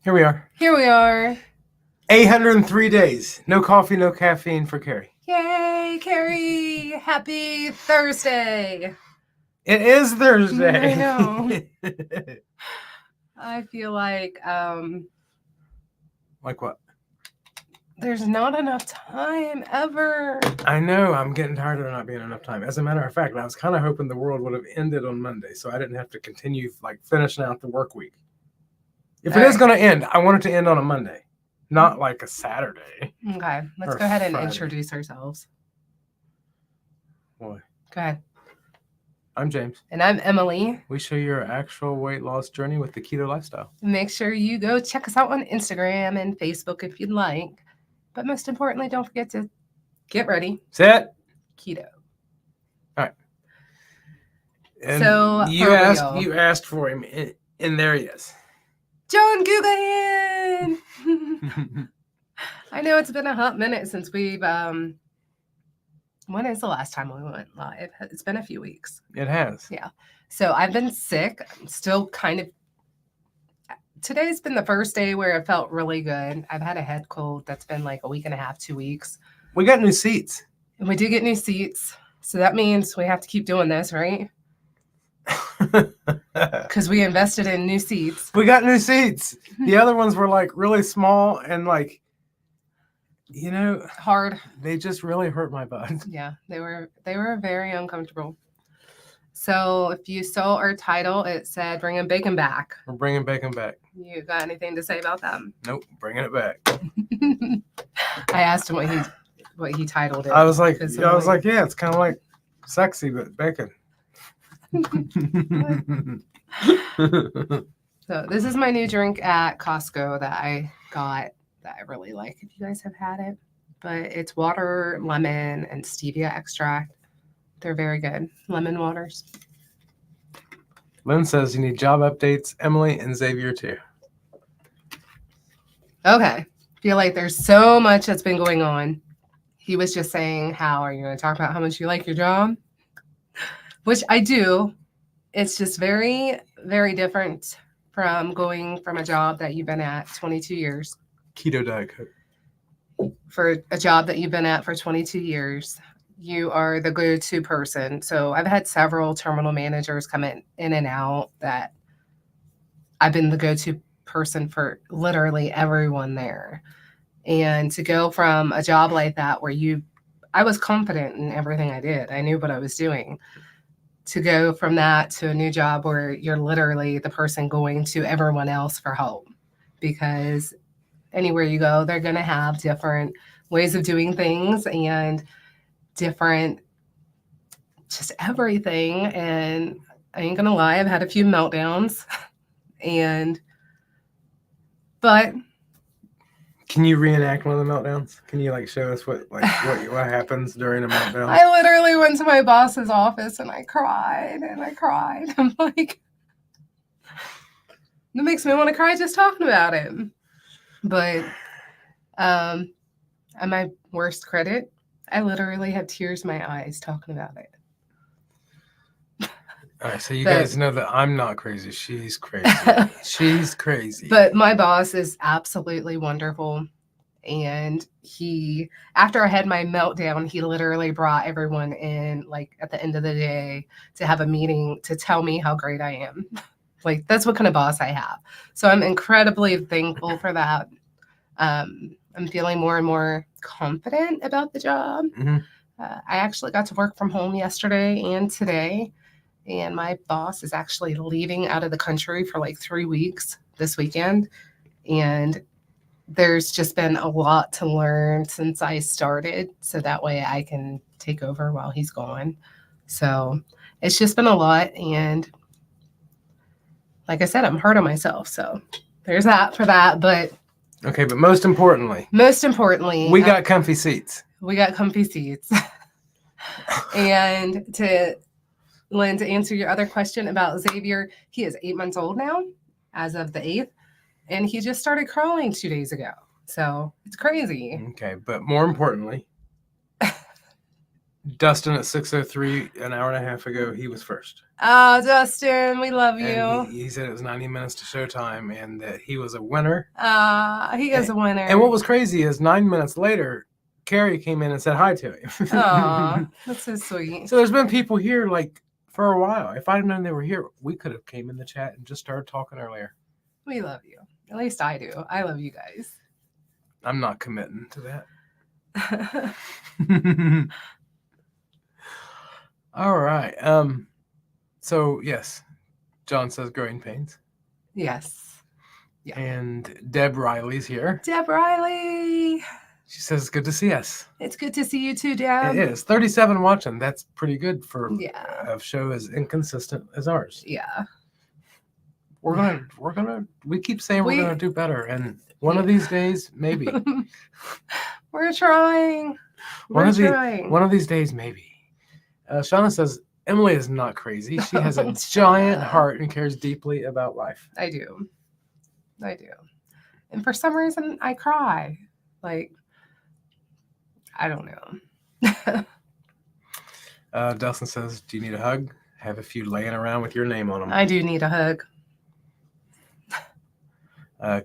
Here we are. Here we are. 803 days. No coffee, no caffeine for Carrie. Yay, Carrie. Happy Thursday. It is Thursday. I know. I feel like Like what? there's not enough time ever. I know. I'm getting tired of there not being enough time. As a matter of fact, I was kind of hoping the world would have ended on Monday, so I didn't have to continue finishing out the work week. If it is going to end, I want it to end on a Monday, not like a Saturday. Okay, let's go ahead and introduce ourselves. Boy. Go ahead. I'm James. And I'm Emily. We show your actual weight loss journey with the keto lifestyle. Make sure you go check us out on Instagram and Facebook if you'd like. But most importantly, don't forget to get ready. Set. Keto. All right. And so you asked for him, and there he is. John Gugahan! I know it's been a hot minute since we've when is the last time we went live? It's been a few weeks. It has. Yeah. So I've been sick. I'm still today's been the first day where it felt really good. I've had a head cold that's been like a week and a half, 2 weeks. We got new seats. And we did get new seats. So that means we have to keep doing this, right? Because we invested in new seats. We got new seats. The other ones were like really small and like, hard. They just really hurt my butt. Yeah, they were very uncomfortable. So if you saw our title, it said bringing bacon back. We're bringing bacon back. You got anything to say about that? Nope, bringing it back. I asked him what he titled it. I was like, yeah, it's kind of like sexy, but bacon. So this is my new drink at Costco that I got that I really like, if you guys have had it. But it's water, lemon, and stevia extract. They're very good. Lemon waters. Lynn says you need job updates, Emily and Xavier too. Okay. Feel like there's so much that's been going on. He was just saying, are you going to talk about how much you like your job? Which I do. It's just very, very different from going from a job that you've been at 22 years. Keto Diet Coke. For a job that you've been at for 22 years, you are the go-to person. So I've had several terminal managers come in and out that I've been the go-to person for literally everyone there. And to go from a job like that where I was confident in everything I did. I knew what I was doing. To go from that to a new job where you're literally the person going to everyone else for help. Because anywhere you go, they're going to have different ways of doing things and different just everything. And I ain't going to lie, I've had a few meltdowns. But can you reenact one of the meltdowns? Can you show us what happens during a meltdown? I literally went to my boss's office and I cried and I cried. I'm like, it makes me want to cry just talking about it. But at my worst credit, I literally had tears in my eyes talking about it. All right, so you guys know that I'm not crazy. She's crazy. She's crazy. But my boss is absolutely wonderful. And after I had my meltdown, he literally brought everyone in, at the end of the day, to have a meeting to tell me how great I am. That's what kind of boss I have. So I'm incredibly thankful for that. I'm feeling more and more confident about the job. Mm-hmm. I actually got to work from home yesterday and today. And my boss is actually leaving out of the country for 3 weeks this weekend. And there's just been a lot to learn since I started. So that way I can take over while he's gone. So it's just been a lot. And like I said, I'm hard on myself. So there's that for that. But okay, but most importantly, we got comfy seats. And Lynn, to answer your other question about Xavier, he is 8 months old now, as of the 8th, and he just started crawling 2 days ago. So it's crazy. Okay, but more importantly, Dustin at 6:03, an hour and a half ago, he was first. Oh, Dustin, we love you. And he said it was 90 minutes to showtime and that he was a winner. He is a winner. And what was crazy is 9 minutes later, Carrie came in and said hi to him. Aw, that's so sweet. So there's been people here like for a while. If I'd known they were here, we could have came in the chat and just started talking earlier. We love you. At least I do. I love you guys. I'm not committing to that. All right. So yes, John says growing pains. Yes. Yeah. And Deb Riley's here. Deb Riley. She says it's good to see us. It's good to see you too, Deb. It is. 37 watching. That's pretty good for Yeah. a show as inconsistent as ours. Yeah. We keep saying we're gonna do better, and one of these days, maybe. We're trying. One of these days, maybe. Shauna says Emily is not crazy. She has a giant heart and cares deeply about life. I do. And for some reason, I cry. Like, I don't know. Dustin says, do you need a hug? Have a few laying around with your name on them. I do need a hug.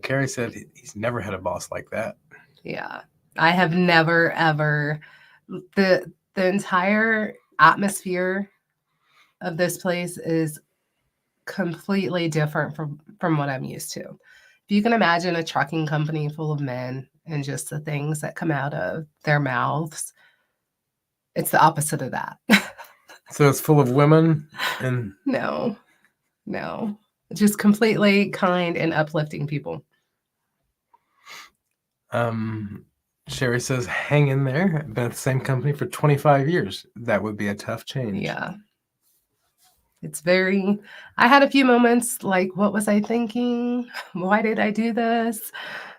Carrie said he's never had a boss like that. Yeah. I have never, ever. The entire atmosphere of this place is completely different from what I'm used to. If you can imagine a trucking company full of men and just the things that come out of their mouths, it's the opposite of that. So it's full of women and No. Just completely kind and uplifting people. Sherry says, hang in there. I've been at the same company for 25 years. That would be a tough change. Yeah. It's very, I had a few moments like, what was I thinking? Why did I do this?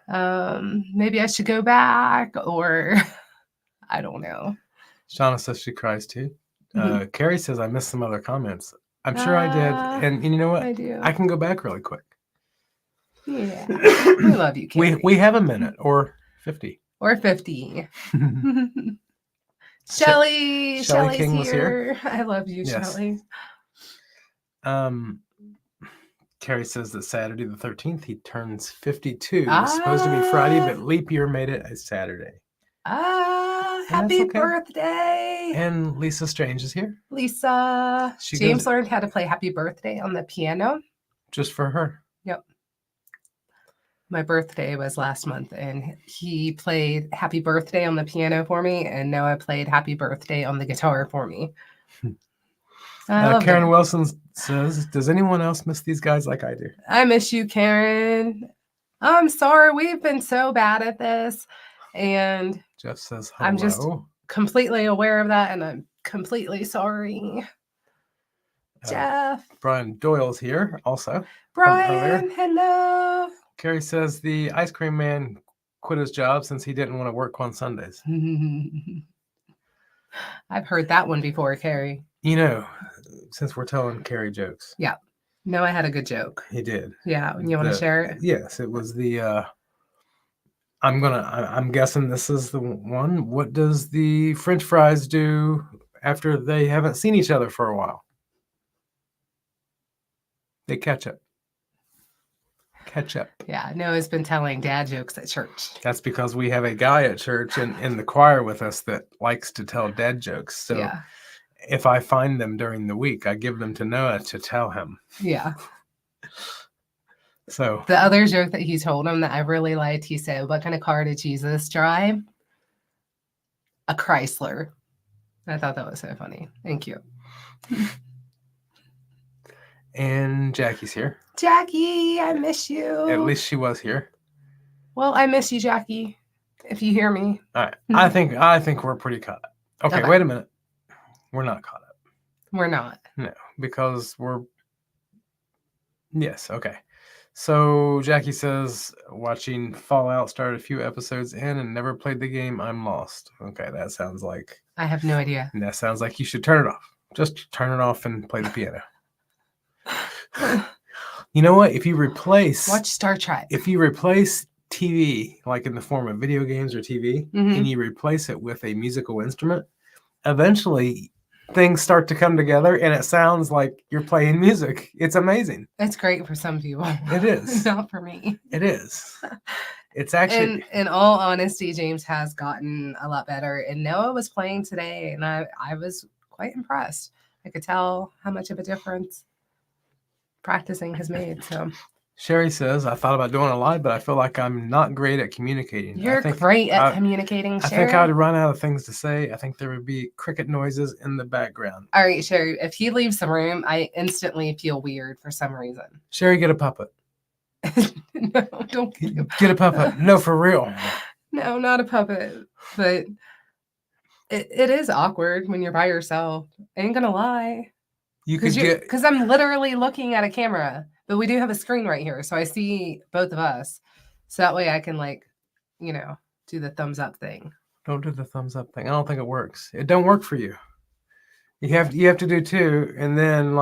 Maybe I should go back, or I don't know. Shauna says she cries too. Carrie says, I missed some other comments. I'm sure I did. And you know what? I do. I can go back really quick. Yeah. We love you, Carrie. We have a minute or 50. Or 50. Shelly King here. was here. I love you, Yes. Shelly. Carrie says that Saturday the 13th, he turns 52. It's supposed to be Friday, but leap year made it a Saturday. Happy birthday. And Lisa Strange is here. Lisa. James learned how to play Happy Birthday on the piano. Just for her. Yep. My birthday was last month, and he played Happy Birthday on the piano for me, and Noah played Happy Birthday on the guitar for me. Karen Wilson says, does anyone else miss these guys like I do? I miss you, Karen. I'm sorry. We've been so bad at this. And Jeff says, hello. I'm just completely aware of that, and I'm completely sorry. Jeff. Brian Doyle's here also. Brian, hello. Carrie says the ice cream man quit his job since he didn't want to work on Sundays. I've heard that one before, Carrie. You know, since we're telling Carrie jokes. Yeah. No, I had a good joke. He did. Yeah. You want to share it? Yes. It was the, I'm guessing this is the one. What does the French fries do after they haven't seen each other for a while? They catch up. Yeah, Noah's been telling dad jokes at church. That's because we have a guy at church and in the choir with us that likes to tell dad jokes. So if I find them during the week, I give them to Noah to tell him. Yeah. So the other joke that he told him that I really liked, he said, what kind of car did Jesus drive? A Chrysler. I thought that was so funny. Thank you. And Jackie's here. Jackie, I miss you. At least she was here. Well, I miss you, Jackie, if you hear me. All right. I think we're pretty caught up. Okay, wait a minute. We're not caught up. We're not. No, because yes, okay. So Jackie says, watching Fallout, started a few episodes in and never played the game. I'm lost. Okay, that sounds like... I have no idea. That sounds like you should turn it off. Just turn it off and play the piano. You know what? If you replace... Watch Star Trek. If you replace TV, like in the form of video games or TV, and you replace it with a musical instrument, eventually things start to come together and it sounds like you're playing music. It's amazing. It's great for some people. It is. Not for me. It is. It's actually. In all honesty, James has gotten a lot better. And Noah was playing today, and I was quite impressed. I could tell how much of a difference practicing has made. So Sherry says, I thought about doing a live, but I feel like I'm not great at communicating. you're great at communicating, I Sherry. think I would run out of things to say. I think there would be cricket noises in the background. All right, Sherry, if he leaves the room, I instantly feel weird for some reason. Sherry, get a puppet. No, don't Get a puppet. No, for real. No, not a puppet. But it is awkward when you're by yourself. I ain't gonna lie. You could get. Because I'm literally looking at a camera, but we do have a screen right here, so I see both of us. So that way I can do the thumbs up thing. Don't do the thumbs up thing. I don't think it works. It don't work for you. You have to do two, and then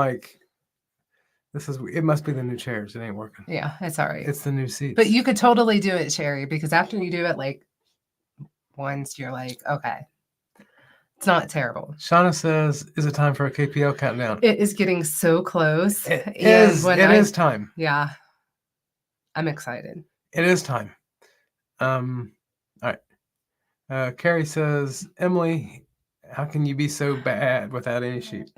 it must be the new chairs. It ain't working. Yeah, it's all right. It's the new seats. But you could totally do it, Sherry, because after you do it once, you're like, okay. It's not terrible. Shauna says, is it time for a KPL countdown? It is getting so close. It is time. Yeah. I'm excited. It is time. All right. Carrie says, Emily, how can you be so bad without any sheep?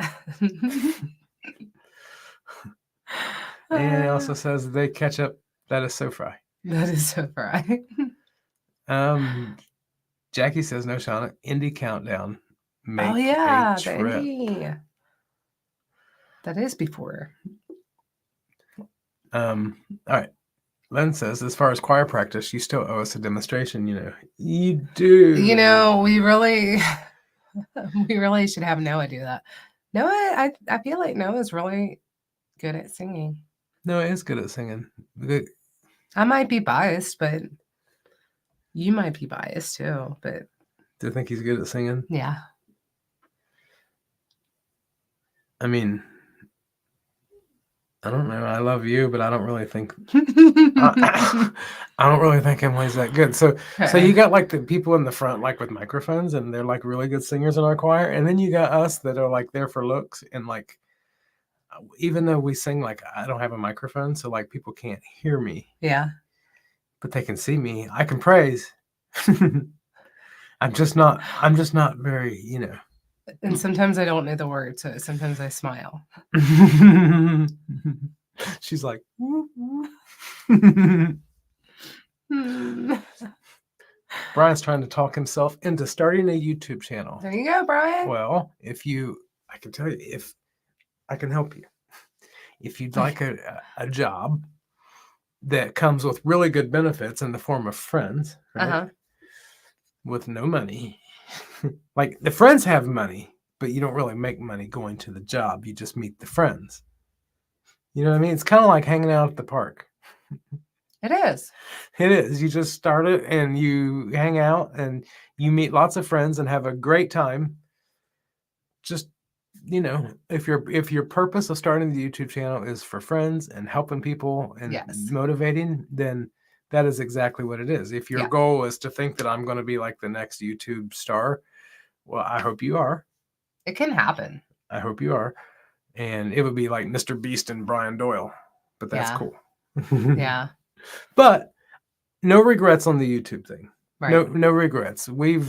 And it also says they catch up. That is so fry. That is so fry. Jackie says, no, Shauna, Indie countdown. Oh yeah, the Indie. That is before. All right. Len says, as far as choir practice, you still owe us a demonstration. You do. We really should have Noah do that. Noah, I feel like Noah's really good at singing. Noah is good at singing. I might be biased, but you might be biased too. But do you think he's good at singing? Yeah. I mean, I don't know. I love you, but I don't really think I don't really think Emily's that good. So you got the people in the front with microphones, and they're really good singers in our choir, and then you got us that are there for looks, and even though we sing I don't have a microphone, so people can't hear me. Yeah. But they can see me. I can praise. I'm just not very, And sometimes I don't know the words, so sometimes I smile. She's like, Brian's trying to talk himself into starting a YouTube channel. There you go, Brian. Well, I can tell you, if I can help you. If you'd like a job that comes with really good benefits in the form of friends, right? With no money. The friends have money, but you don't really make money going to the job. You just meet the friends. You know what I mean? It's kind of like hanging out at the park. It is. It is. You just start it and you hang out and you meet lots of friends and have a great time. Just, if your purpose of starting the YouTube channel is for friends and helping people and motivating, then that is exactly what it is. If your goal is to think that I'm going to be the next YouTube star, well, I hope you are. It can happen. I hope you are. And it would be like Mr. Beast and Brian Doyle, but that's cool. Yeah. But no regrets on the YouTube thing. Right. No regrets. We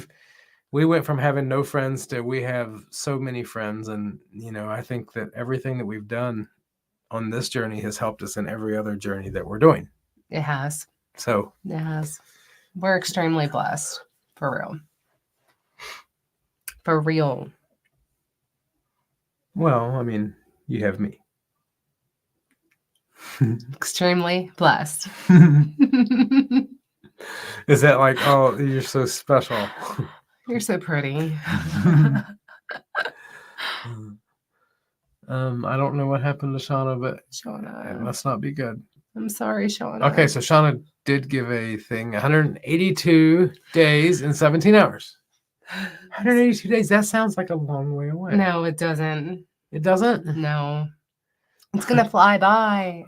went from having no friends to we have so many friends. And, I think that everything that we've done on this journey has helped us in every other journey that we're doing. It has. So. It has. We're extremely blessed. For real. For real. Well, I mean, you have me. Extremely blessed. Is that oh, you're so special? You're so pretty. I don't know what happened to Shauna, but Shauna, it must not be good. I'm sorry, Shauna. Okay, so Shauna did give a thing, 182 days and 17 hours. 182 days, that sounds like a long way away. No, it doesn't. It doesn't? No. It's going to fly by.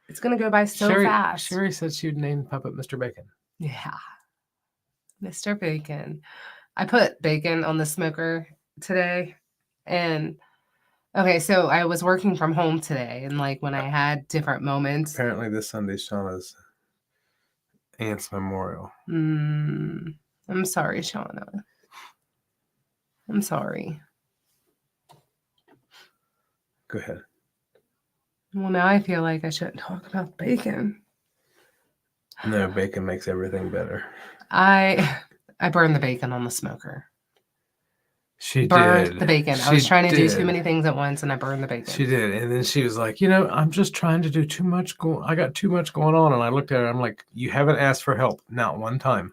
It's going to go by so fast. Sherry said she would name Puppet Mr. Bacon. Yeah. Mr. Bacon. I put bacon on the smoker today. And okay, so I was working from home today, and like when I had different moments. Apparently, this Sunday's Shauna's aunt's memorial. I'm sorry, Shauna. I'm sorry. Go ahead. Well, now I feel like I shouldn't talk about bacon. No, bacon makes everything better. I burned the bacon on the smoker. She burned did. the bacon. I She was trying to do too did. many things at once, and I burned the bacon. She did. And then she was like, you know, I'm just trying to do too much. I got too much going on. And I looked at her. I'm like, you haven't asked for help. Not one time.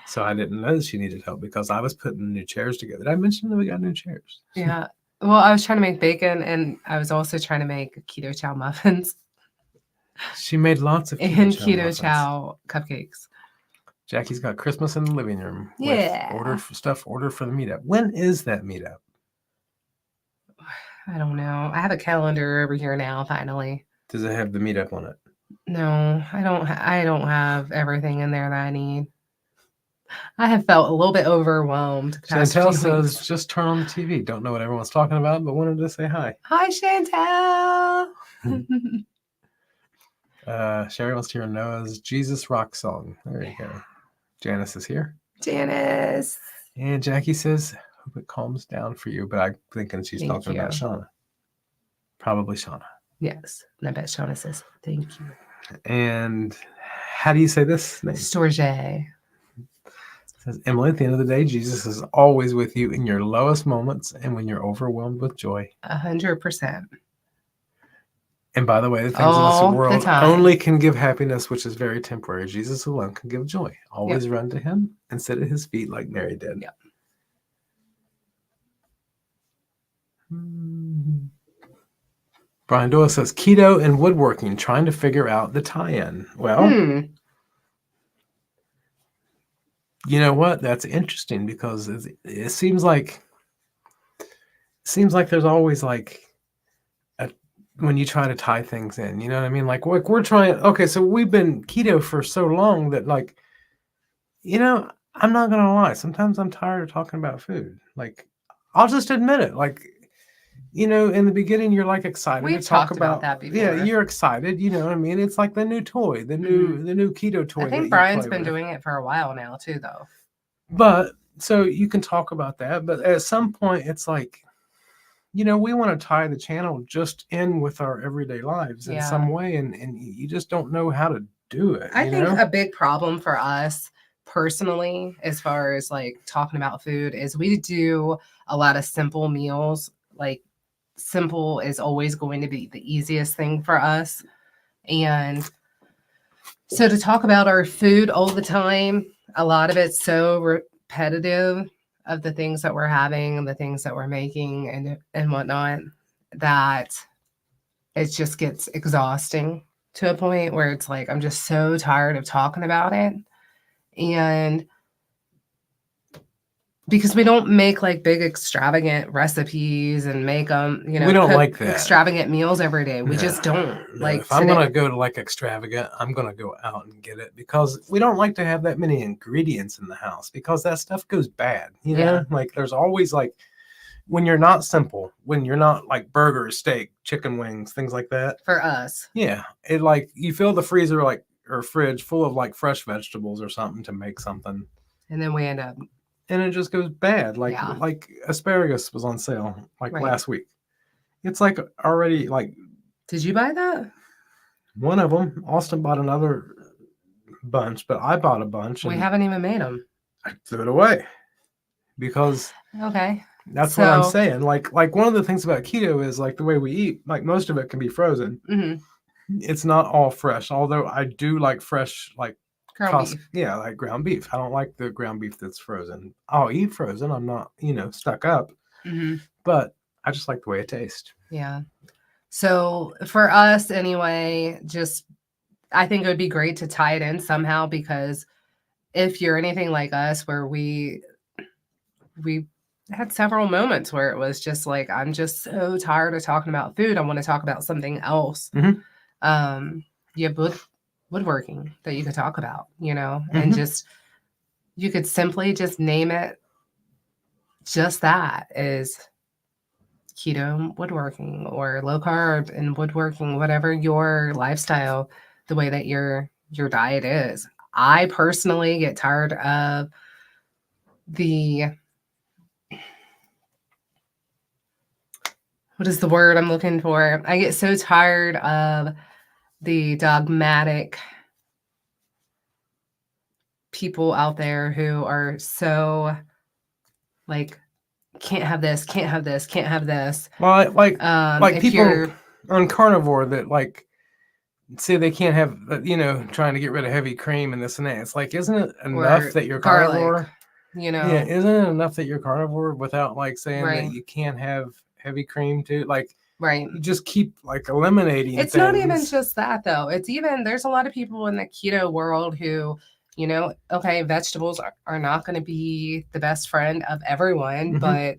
So I didn't know she needed help because I was putting new chairs together. Did I mention that we got new chairs? Yeah. Well, I was trying to make bacon, and I was also trying to make keto chow muffins. She made lots of keto chow cupcakes. Jackie's got Christmas in the living room. Yeah. With order for the meetup. When is that meetup? I don't know. I have a calendar over here now, finally. Does it have the meetup on it? No, I don't. I don't have everything in there that I need. I have felt a little bit overwhelmed. Chantel says, just turn on the TV. Don't know what everyone's talking about, but wanted to say hi. Hi, Chantel. Sherry wants to hear Noah's Jesus Rock song. There you go. Janice is here. Janice. And Jackie says, hope it calms down for you. But I'm thinking she's talking about Shauna. Probably Shauna. Yes. And I bet Shauna says, thank you. And how do you say this name? Storge. Says, Emily, at the end of the day, Jesus is always with you in your lowest moments and when you're overwhelmed with joy. 100%. And by the way, the things in this world only can give happiness, which is very temporary. Jesus alone can give joy. Always run to him and sit at his feet like Mary did. Yep. Brian Doyle says, keto and woodworking, trying to figure out the tie-in. Well, you know what? That's interesting because it seems like there's always like when you try to tie things in, you know what I mean? Like we're trying, okay, so we've been keto for so long that like, you know, I'm not going to lie. Sometimes I'm tired of talking about food. Like, I'll just admit it. Like, you know, in the beginning, you're like excited to talk about that before. Yeah, you're excited. You know what I mean? It's like the new toy, the new keto toy. I think Brian's been doing it for a while now too, though. But so you can talk about that. But at some point, it's like, you know, we want to tie the channel just in with our everyday lives in some way. And you just don't know how to do it. I think a big problem for us personally, as far as like talking about food, is we do a lot of simple meals. Like simple is always going to be the easiest thing for us. And so to talk about our food all the time, a lot of it's so repetitive of the things that we're having and the things that we're making and whatnot, that it just gets exhausting to a point where it's like, I'm just so tired of talking about it. And because we don't make like big extravagant recipes and make them, you know, we don't like that extravagant meals every day. We just don't like. If I'm gonna go to like extravagant, I'm gonna go out and get it because we don't like to have that many ingredients in the house because that stuff goes bad. You know, like there's always like when you're not simple, when you're not like burgers, steak, chicken wings, things like that. For us, it like you fill the freezer like or fridge full of like fresh vegetables or something to make something, and then we end up. And it just goes bad. Like asparagus was on sale like last week. It's like already like. Did you buy that? One of them. Austin bought another bunch, but I bought a bunch. We haven't even made them. I threw it away because. Okay. That's what I'm saying. Like one of the things about keto is like the way we eat. Like most of it can be frozen. Mm-hmm. It's not all fresh. Although I do like fresh like. Ground beef. Yeah, like ground beef. I don't like the ground beef that's frozen. I'll eat frozen. I'm not, you know, stuck up. Mm-hmm. But I just like the way it tastes. Yeah. So for us anyway, just I think it would be great to tie it in somehow because if you're anything like us where we had several moments where it was just like, I'm just so tired of talking about food. I want to talk about something else. Mm-hmm. You have woodworking that you could talk about, you know, and just you could simply just name it just that is keto and woodworking or low carb and woodworking, whatever your lifestyle, the way that your diet is. I personally get tired of the what is the word I'm looking for? I get so tired of the dogmatic people out there who are so like can't have this, can't have this, can't have this. Well, like If people you're on carnivore that like say they can't have, trying to get rid of heavy cream and this and that. It's like, isn't it enough or that you're garlic, carnivore? you know, Yeah, isn't it enough that you're carnivore without like saying that right, you can't have heavy cream too? Like right. you just keep like eliminating It's things. not even just that though. It's even there's a lot of people in the keto world who, okay, vegetables are not going to be the best friend of everyone, Mhm. but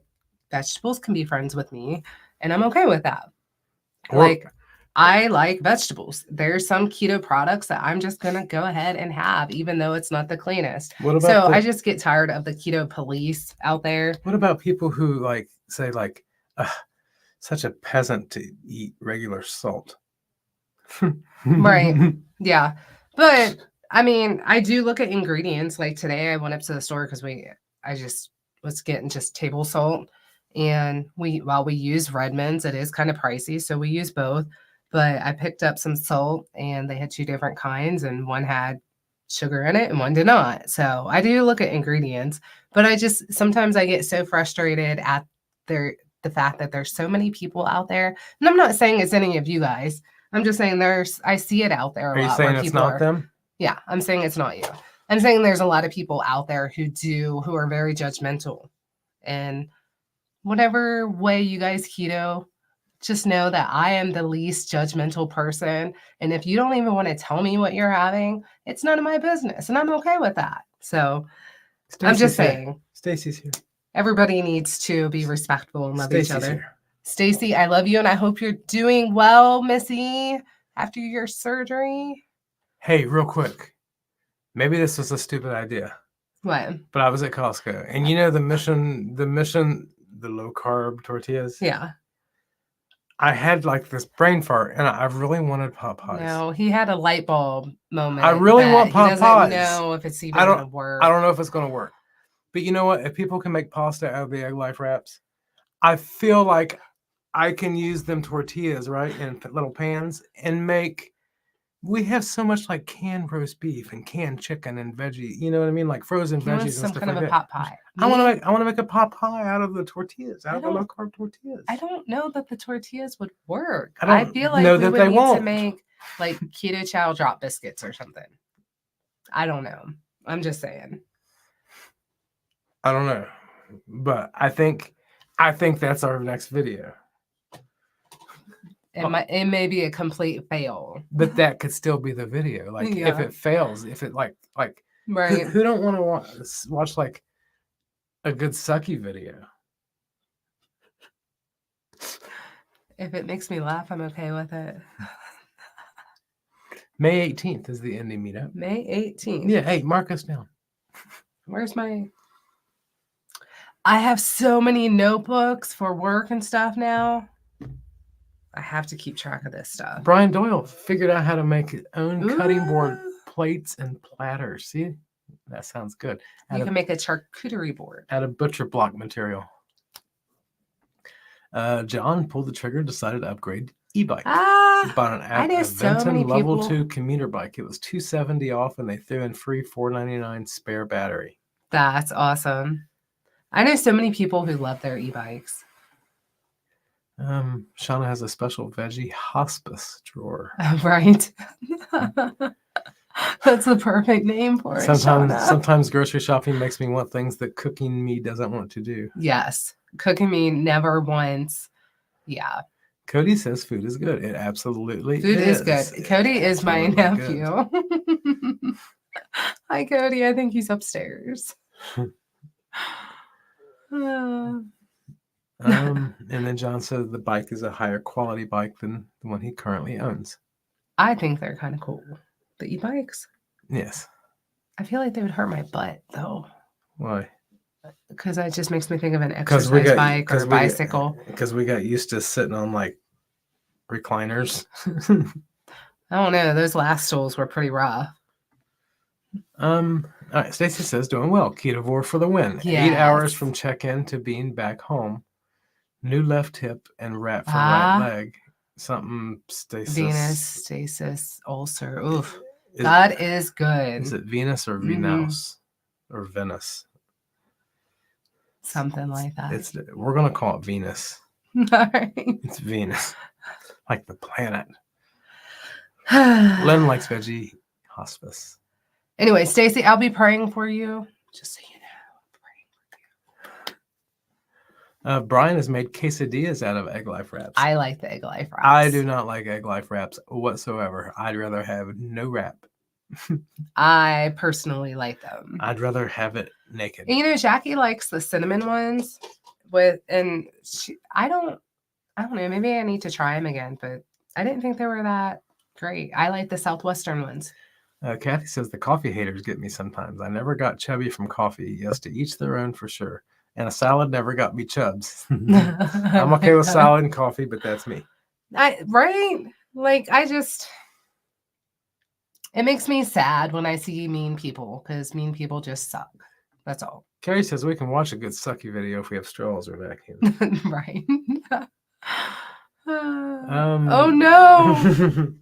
vegetables can be friends with me, and I'm okay with that. Or- Like I like vegetables. There's some keto products that I'm just going to go ahead and have, even though it's not the cleanest. What So about I just get tired of the keto police out there. what about people who like say like, such a peasant to eat regular salt? Right. Yeah. But I mean, I do look at ingredients. Like today I went up to the store because I just was getting just table salt. And while we use Redmond's, it is kind of pricey. So we use both. But I picked up some salt and they had two different kinds, and one had sugar in it and one did not. So I do look at ingredients, but sometimes I get so frustrated at the fact that there's so many people out there. And I'm not saying it's any of you guys. I'm just saying I see it out there a Are you lot saying where it's people not are. them? Yeah, I'm saying it's not you. I'm saying there's a lot of people out there who are very judgmental. And whatever way you guys keto, just know that I am the least judgmental person. And if you don't even want to tell me what you're having, it's none of my business. And I'm okay with that. So I'm just saying. Stacy's here. Everybody needs to be respectful and love each Stacy's other. here. Stacy, I love you and I hope you're doing well, Missy, after your surgery. Hey, real quick. Maybe this was a stupid idea. What? But I was at Costco, and the low carb tortillas. Yeah. I had like this brain fart, and I really wanted pot pies. No, he had a light bulb moment. I really want pot He pies. doesn't know if it's even going to work. I don't know if it's going to work. But you know what? If people can make pasta out of the egg life wraps, I feel like I can use them tortillas, right, in little pans and make. We have so much like canned roast beef and canned chicken and veggie. You know what I mean? Like frozen He wants veggies and some stuff kind like of a that. pot pie. I want to make a pot pie out of the tortillas, out of the low carb tortillas. I don't know that the tortillas would work. I feel like we would need to make like keto chow drop biscuits or something. I don't know. I'm just saying. I don't know, but I think that's our next video. It may be a complete fail, but that could still be the video. Like if it fails, if it like right? Who don't want to watch like a good sucky video? If it makes me laugh, I'm okay with it. May 18th is the indie meetup. May 18th. Yeah, hey, mark us down. Where's my... I have so many notebooks for work and stuff now. I have to keep track of this stuff. Brian Doyle figured out how to make his own cutting board plates and platters. See? That sounds good. You can make a charcuterie board. Out of butcher block material. John pulled the trigger, decided to upgrade e-bike. Bought an Aventon level 2 commuter bike. It was $270 off, and they threw in free $499 spare battery. That's awesome. I know so many people who love their e-bikes. Shauna has a special veggie hospice drawer. Right. That's the perfect name for it. Sometimes grocery shopping makes me want things that cooking me doesn't want to do. Yes. Cooking me never once. Yeah. Cody says food is good. It absolutely food is good. Cody is my nephew. Hi, Cody. I think he's upstairs. And then John said the bike is a higher quality bike than the one he currently owns. I think they're kind of cool. The e-bikes? Yes. I feel like they would hurt my butt, though. Why? Because that just makes me think of an Because exercise bike or a bicycle. Because we got used to sitting on like recliners. I don't know. Those last stools were pretty rough. All right. Stacy says doing well. Ketovore for the win. 8 Yes. hours from check-in to being back home. New left hip and wrap for right leg. Something stasis. Venous stasis ulcer. Oof. That is good. Is it Venus or Venus or Venus? Something like that. We're gonna call it Venus. All right. It's Venus, like the planet. Len likes veggie hospice. Anyway, Stacy, I'll be praying for you. Just so you know, I'm praying for you. Brian has made quesadillas out of egg life wraps. I like the egg life wraps. I do not like egg life wraps whatsoever. I'd rather have no wrap. I personally like them. I'd rather have it naked. And, you know, Jackie likes the cinnamon ones I don't know, maybe I need to try them again, but I didn't think they were that great. I like the Southwestern ones. Kathy says the coffee haters get me sometimes. I never got chubby from coffee. Yes, to each their own for sure. And a salad never got me chubs. I'm okay with salad and coffee, but that's me. Right? Like, it makes me sad when I see mean people, because mean people just suck. That's all. Carrie says we can watch a good sucky video if we have straws or vacuum. Right. Oh no.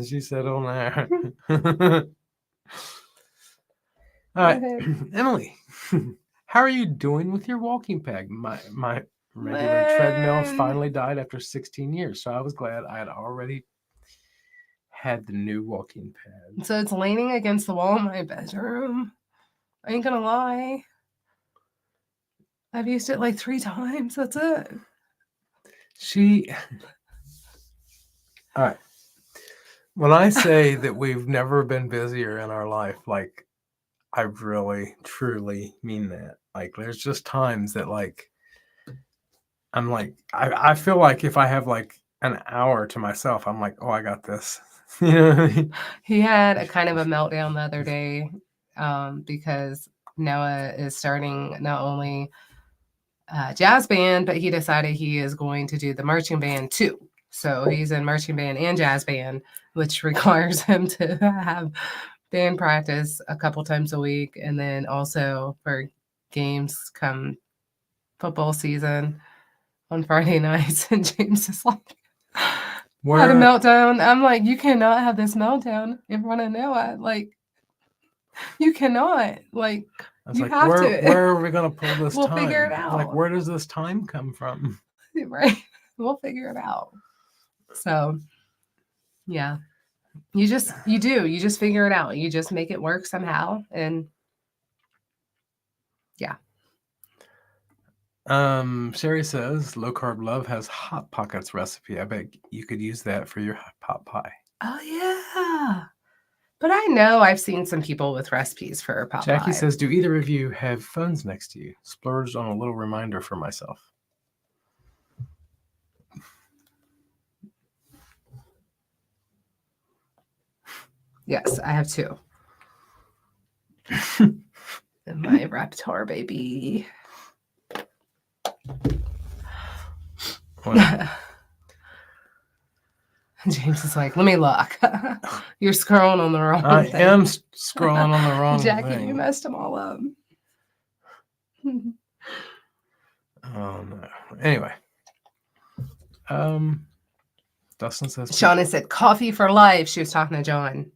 She said, "Oh no." All right, Emily, how are you doing with your walking peg? My regular treadmill finally died after 16 years, so I was glad I had already had the new walking pad. So it's leaning against the wall in my bedroom. I ain't gonna lie. I've used it like 3 times. That's it. All right. When I say that we've never been busier in our life, like, I really, truly mean that. Like, there's just times that, like, I'm like, I feel like if I have like an hour to myself, I'm like, oh, I got this. You know what I mean? He had a kind of a meltdown the other day because Noah is starting not only jazz band, but he decided he is going to do the marching band too. So he's in marching band and jazz band, which requires him to have band practice a couple times a week. And then also for games come football season on Friday nights. And James is like, had a meltdown. I'm like, you cannot have this meltdown in front of Noah. Like, you cannot. Like, you have to. Where are we going to pull this We'll time? figure it out. Like, where does this time come from? Right. We'll figure it out. So, yeah. You just figure it out. You just make it work somehow. And yeah. Sherry says Low Carb Love has Hot Pockets recipe. I bet you could use that for your pot pie. Oh yeah. But I know I've seen some people with recipes for pot pie. Jackie says, do either of you have phones next to you? Splurged on a little reminder for myself. Yes, I have 2. And my repertoire, baby. James is like, let me look. You're scrolling on the wrong thing. I am scrolling on the wrong Jackie, thing. you messed them all up. Oh no. Anyway. Dustin says Shauna said coffee for life. She was talking to John.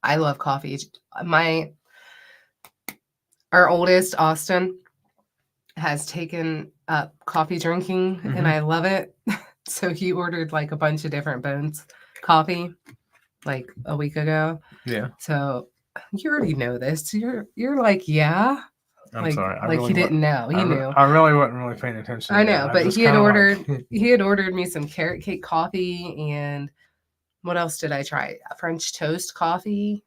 I love coffee. Our oldest, Austin, has taken up coffee drinking, and I love it. So he ordered like a bunch of different Bones coffee like a week ago. Yeah. So you already know this. You're like, yeah. I'm sorry. Like he didn't know. He knew. I really wasn't really paying attention. I know, but he had ordered me some carrot cake coffee, and what else did I try? French toast coffee.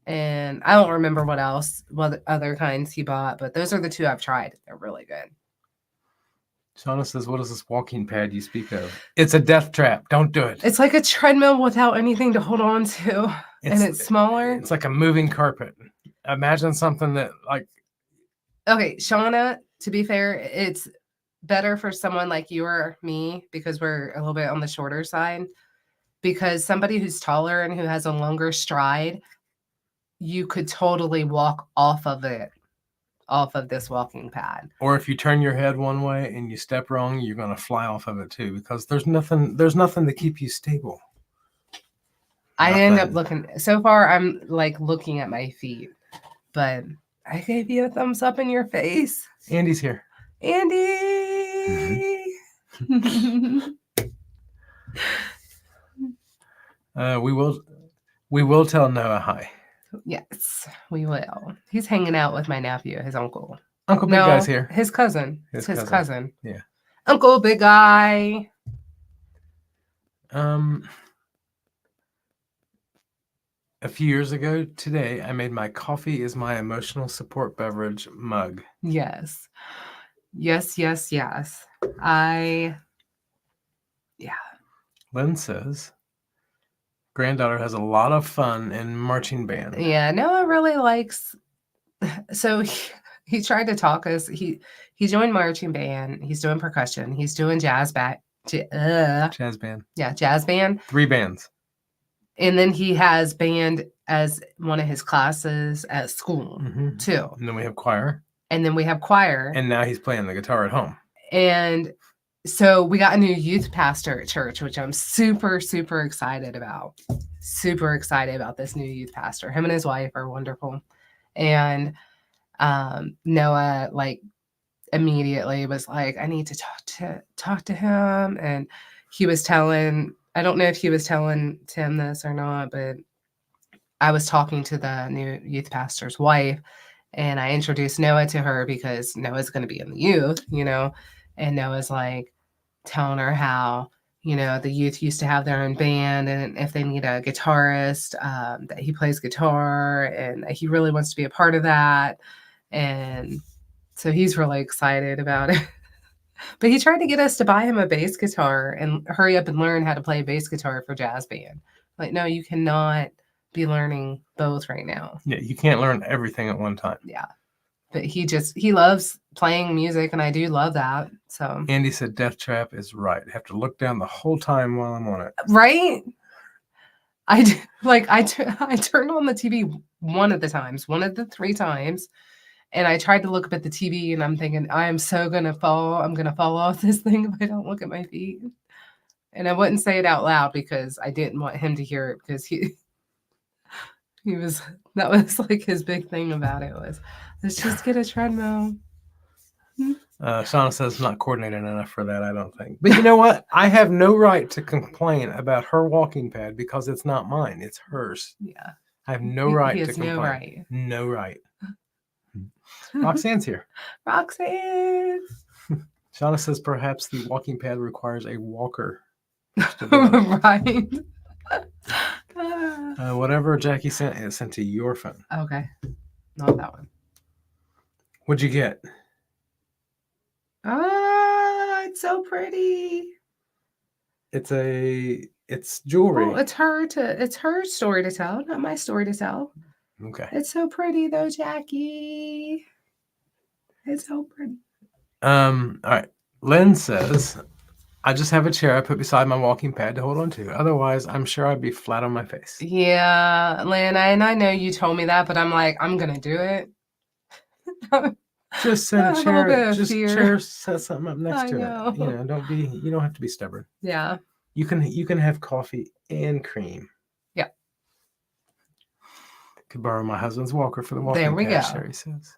And I don't remember what other kinds he bought, but those are the 2 I've tried. They're really good. Shauna says, what is this walking pad you speak of? It's a death trap. Don't do it. It's like a treadmill without anything to hold on to. And it's smaller. It's like a moving carpet. imagine something that like Okay, Shauna, to be fair, it's better for someone like you or me because we're a little bit on the shorter side. Because somebody who's taller and who has a longer stride, you could totally walk off of this walking pad. or if you turn your head one way and you step wrong, you're going to fly off of it too because there's nothing to keep you stable. I end up so far I'm like looking at my feet, but I gave you a thumbs up in your face. Andy's here. Andy. We will tell Noah hi. Yes, we will. He's hanging out with my nephew, his uncle. Uncle Big Guy's here. His cousin. His cousin. Yeah. Uncle Big Guy. A few years ago today, I made my coffee is my emotional support beverage mug. Yes. Yes. Lynn says, granddaughter has a lot of fun in marching band. Yeah, Noah really likes. So he tried to talk us. He joined marching band. He's doing percussion. He's doing jazz band. Jazz band. Yeah, jazz band. 3 bands. And then he has band as one of his classes at school too. And then we have choir. And now he's playing the guitar at home. And so we got a new youth pastor at church, which I'm super, super excited about. Super excited about this new youth pastor. Him and his wife are wonderful. And Noah like immediately was like, I need to talk to him. And he was telling, I don't know if he was telling Tim this or not, but I was talking to the new youth pastor's wife and I introduced Noah to her because Noah's going to be in the youth, and Noah's like telling her how, the youth used to have their own band and if they need a guitarist, that he plays guitar and that he really wants to be a part of that. And so he's really excited about it. But he tried to get us to buy him a bass guitar and hurry up and learn how to play bass guitar for jazz band. Like, no, you cannot be learning both right now. Yeah, you can't learn everything at one time. Yeah. But he loves playing music, and I do love that. So Andy said Death Trap is right. I have to look down the whole time while I'm on it. Right? I turned on the TV one of the 3 times. And I tried to look up at the TV and I'm thinking, I am so going to fall. I'm going to fall off this thing if I don't look at my feet. And I wouldn't say it out loud because I didn't want him to hear it because that was like his big thing about it was, let's just get a treadmill. Shauna says not coordinated enough for that, I don't think. But you know what? I have no right to complain about her walking pad because it's not mine. It's hers. Yeah. I have no right to complain. No right. No right. Roxanne's here. Roxanne. Shauna says perhaps the walking pad requires a walker. Right. Whatever Jackie sent is sent to your phone. Okay. Not that one. What'd you get? It's so pretty. It's jewelry. Well, it's her story to tell, not my story to tell. Okay. It's so pretty though, Jackie. It's so pretty. All right. Lynn says, I just have a chair I put beside my walking pad to hold on to. Otherwise, I'm sure I'd be flat on my face. Yeah, Lynn, and I know you told me that, but I'm like, I'm gonna do it. Just set a chair. Set something up next to it. You don't have to be stubborn. Yeah. You can have coffee and cream. Yeah. Could borrow my husband's walker for the walking pad. There we go. Sherry says.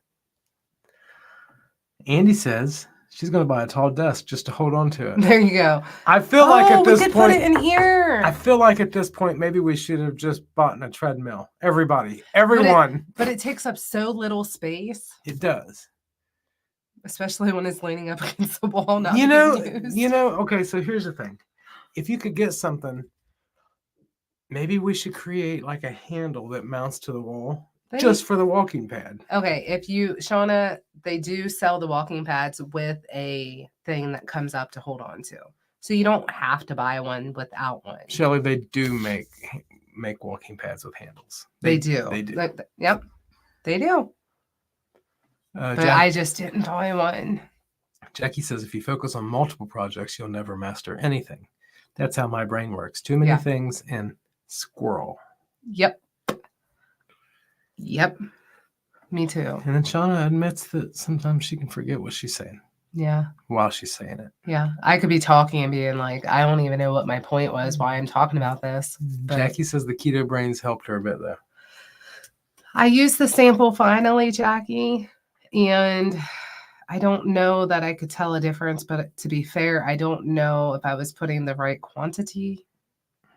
Andy says she's going to buy a tall desk just to hold on to it. There you go. I feel like at this point, put it in here. I feel like at this point, maybe we should have just bought a treadmill. Everyone. But it takes up so little space. It does. Especially when it's leaning up against the wall. Okay, so here's the thing. If you could get something, maybe we should create like a handle that mounts to the wall just for the walking pad. Okay, Shauna, they do sell the walking pads with a thing that comes up to hold on to. So you don't have to buy one without one. Shelly, they do make walking pads with handles. They do. They do. Yep. They do. But I just didn't buy one. Jackie says if you focus on multiple projects, you'll never master anything. That's how my brain works. Too many things and squirrel. Yep. Me too. And then Shauna admits that sometimes she can forget what she's saying. Yeah. While she's saying it. Yeah. I could be talking and being like, I don't even know what my point was, why I'm talking about this. But Jackie says the keto brains helped her a bit, though. I used the sample finally, Jackie, and I don't know that I could tell a difference, but to be fair, I don't know if I was putting the right quantity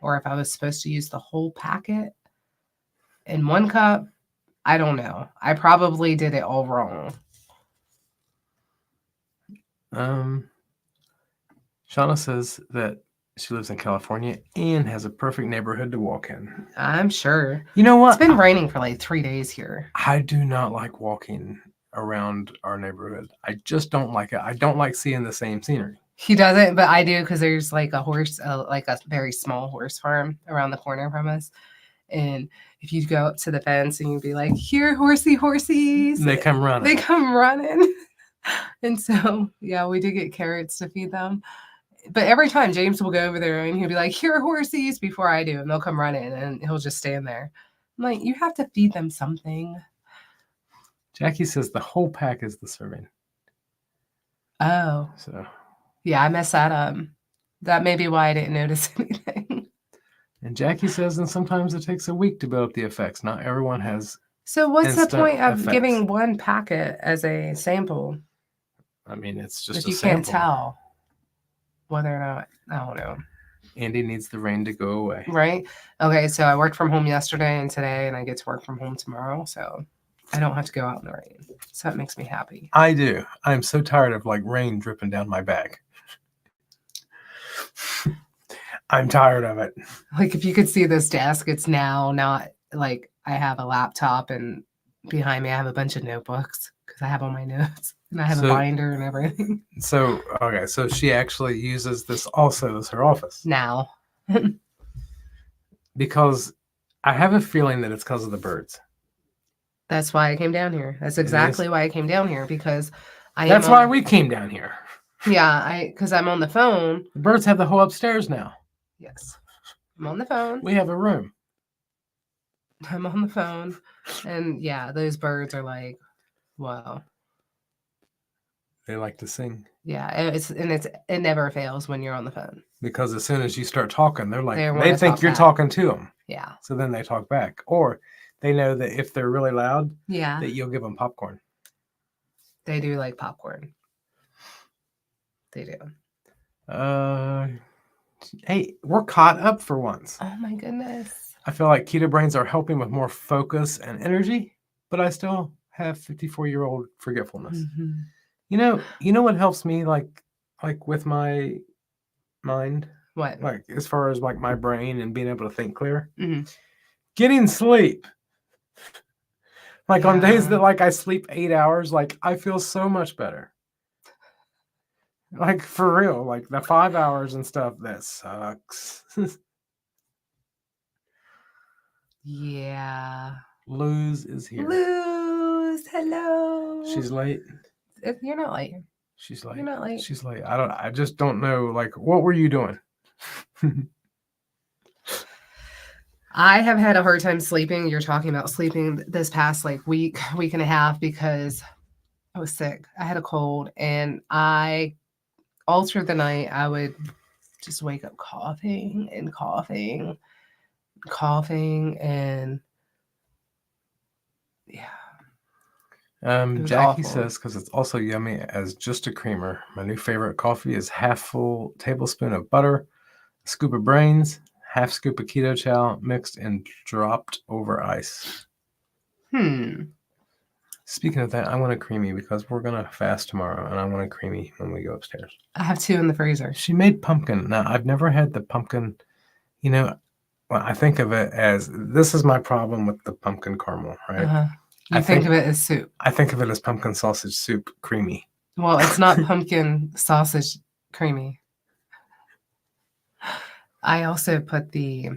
or if I was supposed to use the whole packet in 1 cup. I don't know. I probably did it all wrong. Shauna says that she lives in California and has a perfect neighborhood to walk in. I'm sure. You know what? It's been raining for like 3 days here. I do not like walking around our neighborhood. I just don't like it. I don't like seeing the same scenery. He doesn't, but I do because there's like a horse, like a very small horse farm around the corner from us. And if you go up to the fence and you'd be like, here, horsies. They come running. And so, yeah, we did get carrots to feed them. But every time James will go over there and he'll be like, here, horsies, before I do. And they'll come running and he'll just stand there. I'm like, you have to feed them something. Jackie says the whole pack is the serving. Oh. So. Yeah, I messed that up. That may be why I didn't notice anything. And Jackie says, and sometimes it takes a week to build up the effects. Not everyone has. So what's the point of effects. giving 1 packet as a sample? I mean, it's just if you sample. Can't tell whether or not, I don't know. Andy needs the rain to go away. Right? Okay, so I worked from home yesterday and today, and I get to work from home tomorrow, so I don't have to go out in the rain. So that makes me happy. I do. I'm so tired of like rain dripping down my back. I'm tired of it. Like if you could see this desk, it's now not like I have a laptop and behind me I have a bunch of notebooks because I have all my notes and I have a binder and everything. So, okay. So she actually uses this also as her office. Now. Because I have a feeling that it's because of the birds. That's why I came down here. That's exactly why I came down here because That's why we came down here. Yeah, because I'm on the phone. The birds have the whole upstairs now. Yes. I'm on the phone. We have a room. I'm on the phone. And yeah, those birds are like, wow. They like to sing. Yeah, it never fails when you're on the phone. Because as soon as you start talking, they're like, they think you're talking to them. Yeah. So then they talk back. Or they know that if they're really loud, yeah, that you'll give them popcorn. They do like popcorn. They do. Hey, we're caught up for once. Oh my goodness. I feel like keto brains are helping with more focus and energy, but I still have 54-year-old forgetfulness. Mm-hmm. You know what helps me like with my mind? What? Like as far as like my brain and being able to think clear? Mm-hmm. Getting sleep. Like on days that like I sleep 8 hours, like I feel so much better. Like for real, like the 5 hours and stuff, that sucks. Yeah. Luz is here. Luz, hello. She's late. You're not late. She's late. You're not late. She's late. I just don't know. Like, what were you doing? I have had a hard time sleeping. You're talking about sleeping this past like week and a half because I was sick. I had a cold and all through the night, I would just wake up coughing and yeah. Jackie awful. says, because it's also yummy as just a creamer. My new favorite coffee is half full tablespoon of butter, a scoop of brains, half scoop of keto chow mixed and dropped over ice. Speaking of that, I want a creamy because we're going to fast tomorrow and I want a creamy when we go upstairs. I have 2 in the freezer. She made pumpkin. Now, I've never had the pumpkin, well, I think of it as, this is my problem with the pumpkin caramel, right? Uh-huh. I think of it as soup. I think of it as pumpkin sausage soup creamy. Well, it's not pumpkin sausage creamy. I also put the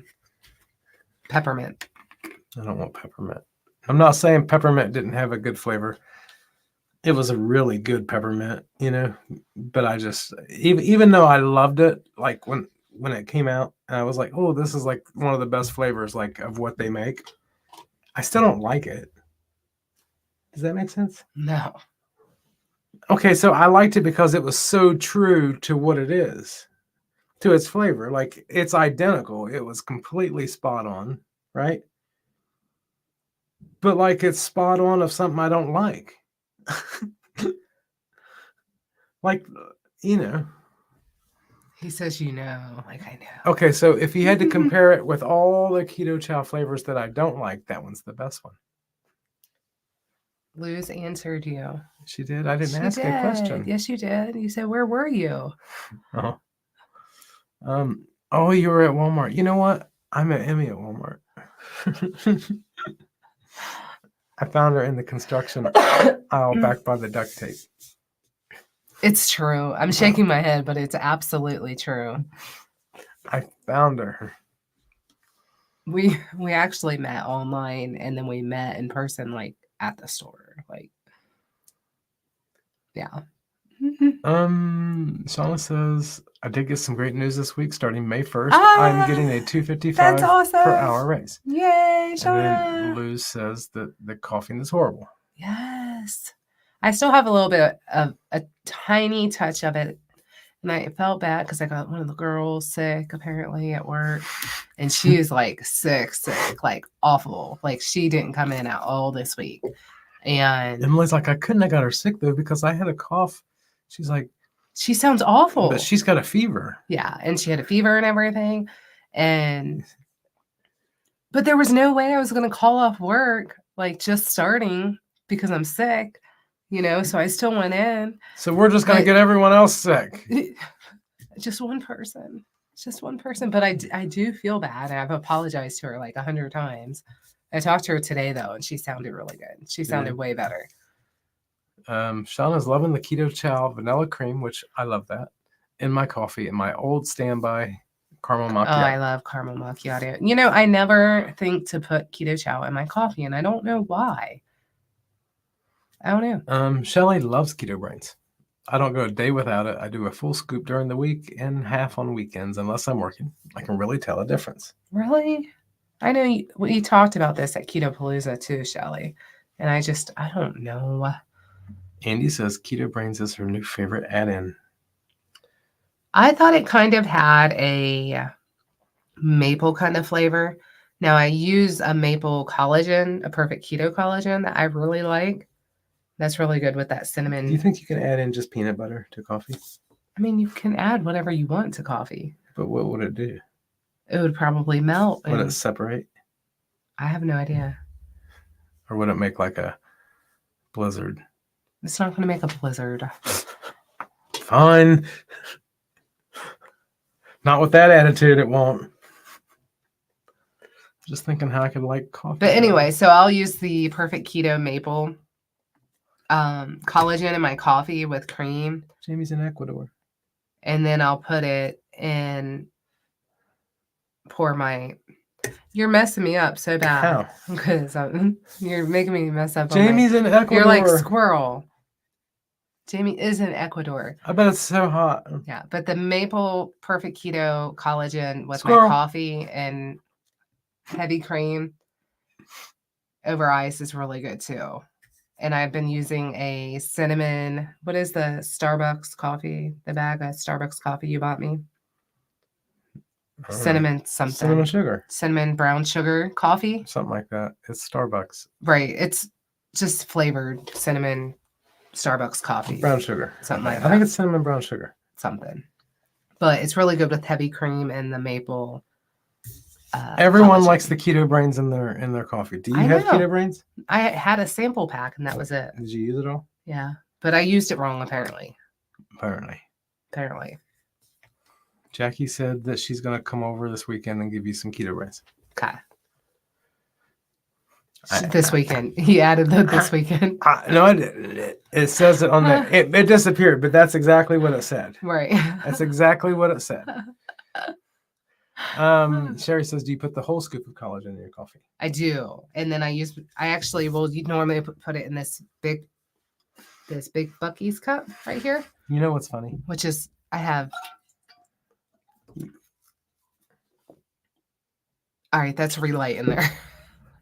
peppermint. I don't want peppermint. I'm not saying peppermint didn't have a good flavor. It was a really good peppermint, but I just, even though I loved it, like when it came out, I was like, oh, this is like one of the best flavors, like of what they make. I still don't like it. Does that make sense? No. Okay, so I liked it because it was so true to what it is, to its flavor. Like, it's identical. It was completely spot on, right? But like, it's spot on of something I don't like. Like, He says, like I know. Okay, so if you had to compare it with all the keto chow flavors that I don't like, that one's the best one. Luz answered you. She did? I didn't She ask did. a question. Yes, you did. You said, where were you? Oh. Oh, you were at Walmart. You know what? I met Emmy at Walmart. I found her in the construction aisle back by the duct tape. It's true. I'm shaking my head, but it's absolutely true. I found her. We actually met online, and then we met in person, like at the store. Like, yeah. Shauna says, I did get some great news this week. Starting May 1st, I'm getting a $2.55 that's awesome. per hour raise. Yay, Shauna. And then Luz says that the coughing is horrible. Yes. I still have a little bit of a tiny touch of it. And I felt bad because I got one of the girls sick apparently at work. And she is like sick, like awful. Like she didn't come in at all this week. And Emily's like, I couldn't have got her sick though because I had a cough. She's like, she sounds awful. But she's got a fever. Yeah. And she had a fever and everything. But there was no way I was going to call off work, like just starting because I'm sick. So I still went in. So we're just going to get everyone else sick. Just one person. But I do feel bad. I've apologized to her like 100 times. I talked to her today, though, and she sounded really good. She sounded way better. Shauna's loving the Keto Chow vanilla cream, which I love that, in my coffee, in my old standby caramel macchiato. Oh, I love caramel macchiato. I never think to put Keto Chow in my coffee, and I don't know why. I don't know. Shelly loves keto brains. I don't go a day without it. I do a full scoop during the week and half on weekends, unless I'm working. I can really tell a difference. Really? I know we talked about this at Keto Palooza too, Shelly. And I don't know. Andy says Keto Brains is her new favorite add-in. I thought it kind of had a maple kind of flavor. Now I use a maple collagen, a perfect keto collagen that I really like. That's really good with that cinnamon. Do you think you can add in just peanut butter to coffee? I mean, you can add whatever you want to coffee. But what would it do? It would probably melt. Would it separate? I have no idea. Or would it make like a blizzard? It's not going to make a blizzard. Fine. Not with that attitude, it won't. Just thinking how I could like coffee. But anyway, so I'll use the perfect keto maple collagen in my coffee with cream. Jamie's in Ecuador. And then I'll put it in, you're messing me up so bad. How? Because you're making me mess up. Jamie's in Ecuador. You're like squirrel. Jamie is in Ecuador. I bet it's so hot. Yeah, but the maple perfect keto collagen with Squirrel. my coffee and heavy cream over ice is really good too. And I've been using a cinnamon, what is the Starbucks coffee? The bag of Starbucks coffee you bought me? Cinnamon something. Cinnamon sugar. Cinnamon brown sugar coffee. Something like that. It's Starbucks. Right. It's just flavored cinnamon Starbucks coffee. Brown sugar. Something like that. I think it's cinnamon brown sugar. Something. But it's really good with heavy cream and the maple. Everyone collagen. likes the keto brains in their coffee. Do you have keto brains? I had a sample pack and that was it. Did you use it all? Yeah. But I used it wrong apparently. Apparently. Jackie said that she's going to come over this weekend and give you some keto brains. Okay. This weekend. He added the this weekend. No, it says it on the... It disappeared, but that's exactly what it said. Right. That's exactly what it said. Sherry says, do you put the whole scoop of collagen in your coffee? I do. And then I actually will normally put it in this big Bucky's cup right here, You know what's funny? which is I have. All right, that's relight in there.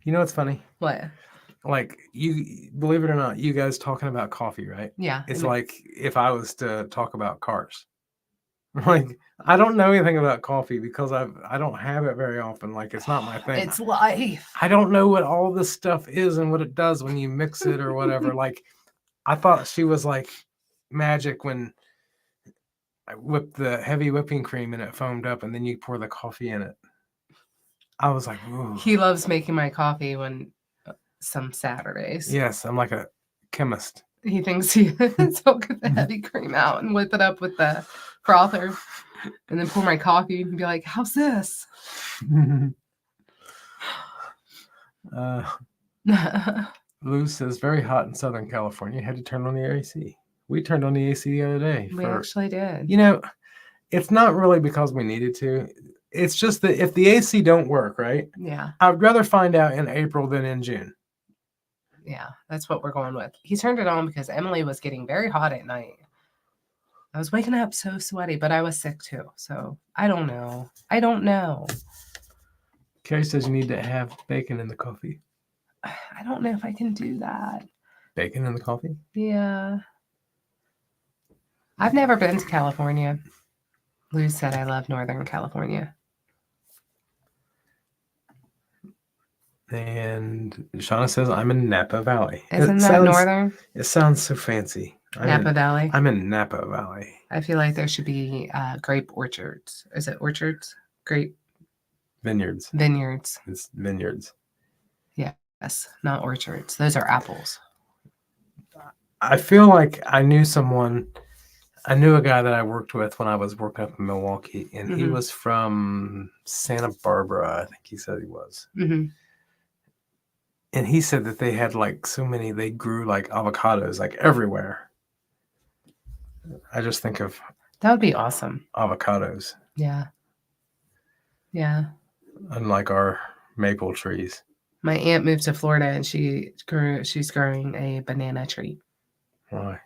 You know what's funny? What? Like, you believe it or not, you guys talking about coffee, right? Yeah. It's like if I was to talk about cars. Like, I don't know anything about coffee because I don't have it very often. Like, it's not my thing. It's life. I don't know what all this stuff is and what it does when you mix it or whatever. Like, I thought she was like magic when I whipped the heavy whipping cream and it foamed up and then you pour the coffee in it. I was like, ooh. He loves making my coffee when some Saturdays. Yes, I'm like a chemist. He thinks he is. He'll get the heavy cream out and whip it up with the frother and then pour my coffee and be like, how's this? Lou says, very hot in Southern California. Had to turn on the AC. We turned on the AC the other day. We actually did. You know, it's not really because we needed to. It's just that if the AC don't work, right? Yeah. I'd rather find out in April than in June. Yeah, that's what we're going with. He turned it on because Emily was getting very hot at night. I was waking up so sweaty, but I was sick too. So I don't know. Carrie says you need to have bacon in the coffee. I don't know if I can do that. Bacon in the coffee? Yeah. I've never been to California. Lou said I love Northern California. And Shauna says, I'm in Napa Valley. Isn't that Northern? It sounds so fancy. Napa Valley? I'm in Napa Valley. I feel like there should be grape orchards. Is it orchards? Grape? Vineyards. Vineyards. It's vineyards. Yes, not orchards. Those are apples. I feel like I knew a guy that I worked with when I was working up in Milwaukee, and he was from Santa Barbara, I think he said he was. Mm-hmm. And he said that they had like they grew like avocados like everywhere. I just think of that would be awesome. Avocados. Yeah. Yeah. Unlike our maple trees. My aunt moved to Florida and she's growing a banana tree. Why?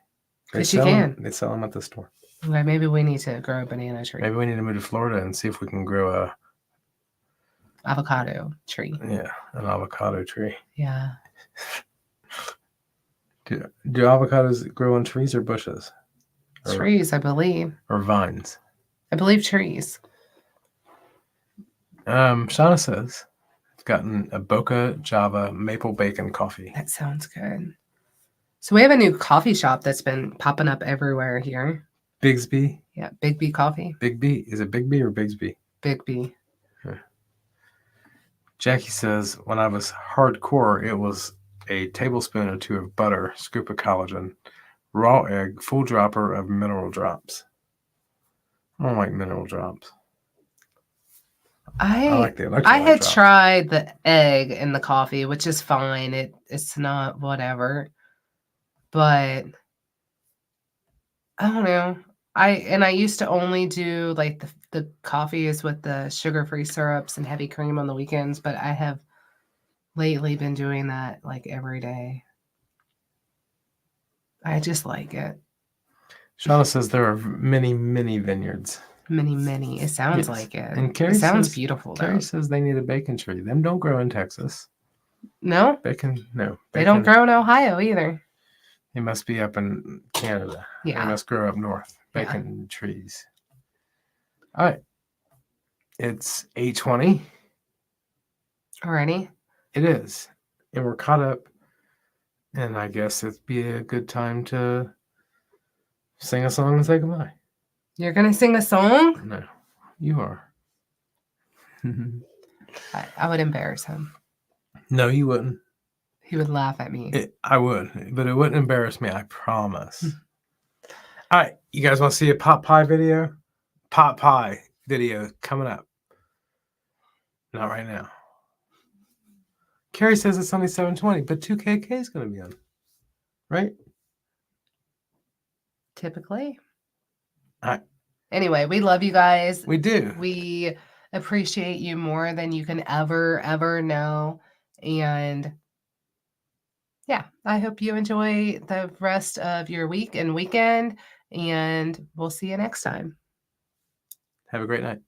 Because she can. They sell them at the store. Okay, maybe we need to grow a banana tree. Maybe we need to move to Florida and see if we can grow a avocado tree. Yeah, an avocado tree. Yeah. Do avocados grow on trees or bushes? Trees, I believe. Or vines? I believe trees. Shauna says, I've gotten a Boca Java maple bacon coffee. That sounds good. So we have a new coffee shop that's been popping up everywhere here. Bigsby? Yeah, Big B Coffee. Big B. Is it Big B or Bigsby? Big B. Huh. Jackie says, when I was hardcore, it was a tablespoon or 2 of butter, scoop of collagen, raw egg, full dropper of mineral drops. I don't like mineral drops. I like the electrolyte I had drops. tried the egg in the coffee, which is fine. It's not whatever. But I don't know. I used to only do like the coffee is with the sugar-free syrups and heavy cream on the weekends, but I have lately been doing that like every day. I just like it. Shauna says there are many, many vineyards. Many. It sounds like it. And Carrie it sounds says, beautiful, though. Carrie says they need a bacon tree. Them don't grow in Texas. No? Bacon, no. They don't grow in Ohio either. They must be up in Canada. Yeah. They must grow up north. Bacon trees. All right. It's 8:20. Already? It is. And we're caught up. And I guess it'd be a good time to sing a song and say goodbye. You're going to sing a song? No, you are. I would embarrass him. No, you wouldn't. He would laugh at me. I would, but it wouldn't embarrass me, I promise. All right, you guys want to see a pot pie video? Pot pie video coming up. Not right now. Carrie says it's only 7:20, but 2KK is going to be on. Right? Typically. All right. Anyway, we love you guys. We do. We appreciate you more than you can ever know. And yeah, I hope you enjoy the rest of your week and weekend, and we'll see you next time. Have a great night.